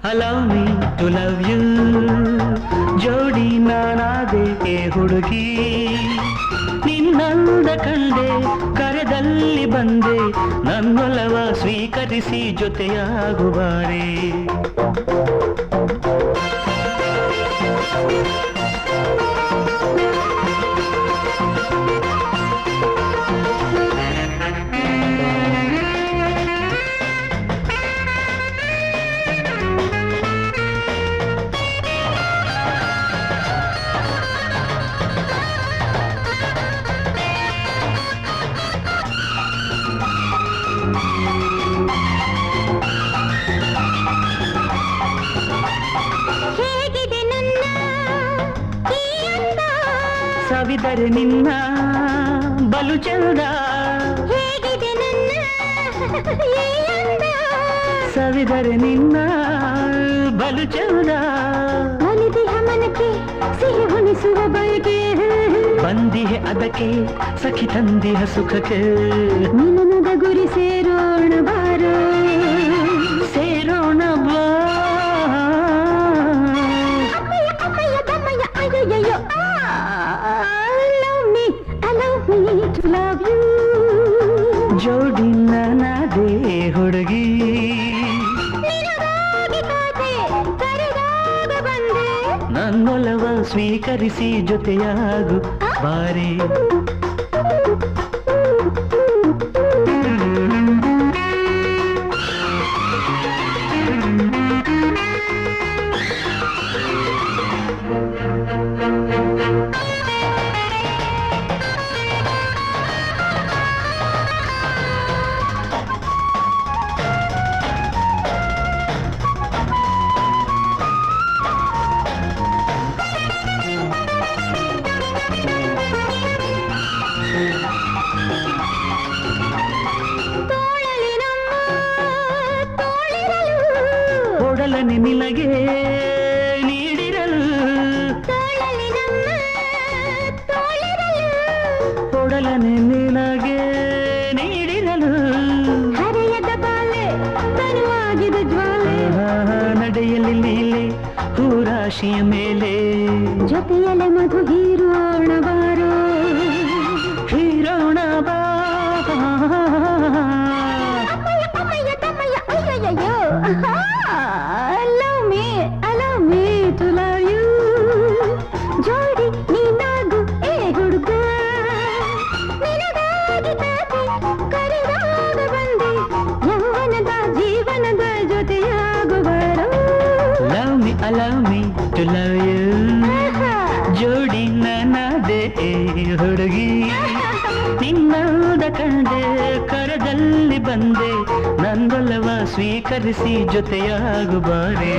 Allow me to love you ಜೋಡಿ ನಾನಾದೆ ಹುಡುಗಿ ನಿನ್ನಂದ ಕಂಡೆ ಕರೆದಲ್ಲಿ ಬಂದೆ ನನ್ನೊಲವ ಸ್ವೀಕರಿಸಿ ಜೊತೆಯಾಗುವಾರೆ ಸವಿದರೆ ನಿನ್ನ ಬಲು ಚಂದ ಹೇಗಿದೆ ನನ್ನ ಸವಿದರೆ ನಿನ್ನ ಬಲು ಚಂದ ಒಲಿದಿಹ ಮನಕ್ಕೆ ಸಿಹಿ ಉಣಿಸುವ ಬಯಕೆ ಬಂದಿಹೆ ಅದಕ್ಕೆ ಸಖಿ ತಂದಿಹ ಸುಖಕ್ಕೆ ನಿನ್ನದ ಗುರಿ ಸೇರೋಣ ಬಾರೋ ಸೇರೋಣ ಬಾ ಅಮ್ಮಯ್ಯ ದಮ್ಮಯ್ಯ ಅಯ್ಯಯ್ಯೋ allow me to love you ಜೋಡಿ ನಾನಾದೆ ಹುಡುಗಿ ನಿನಗಾಗಿ ಕಾದೆ ಕರೆದಾಗ ಬಂದೆ ನನ್ನೊಲವ ಸ್ವೀಕರಿಸಿ ಜೊತೆಯಾಗು ಬಾರೆ ಒಡಲನೆ ನಿನಗೆ ನೀಡಿರಲು ಒಡಲನೆ ನಿನಗೆ ನೀಡಿರಲು ಹರೆಯದ ಬಾಲೆ ತನುವಾಗಿದ ಜ್ವಾಲೆ ನಡೆಯಲಿ ಲೀಲೆ ಹೂರಾಶಿಯ ಮೇಲೆ ಜೊತೆಯಲೆ ಮಧು ಹೀರೋಣ ಬಾರೋ ಹೀರೋಣ ಬಾ ಅಮ್ಮಯ್ಯ ತಮ್ಮಯ್ಯ ಅಯ್ಯಯ್ಯೋ allow me to love you ಜೋಡಿ ನೀನಾಗು ಏ ಹುಡುಗ ನಿನಗಾಗಿ ಕಾದೆ ಕರೆದಾಗ ಬಂದೆ ಯೌವನದ ಜೀವನದ ಜೊತೆಯಾಗುವರು allow me to love you ಜೋಡಿ ನಾನಾದೆ ಹುಡುಗಿ ನಿನ್ನದ ಕಂಡೆ ಕರದಲ್ಲಿ ಬಂದೆ ನನ್ನೊಲವ ಸ್ವೀಕರಿಸಿ ಜೊತೆಯಾಗುಬಾರೆ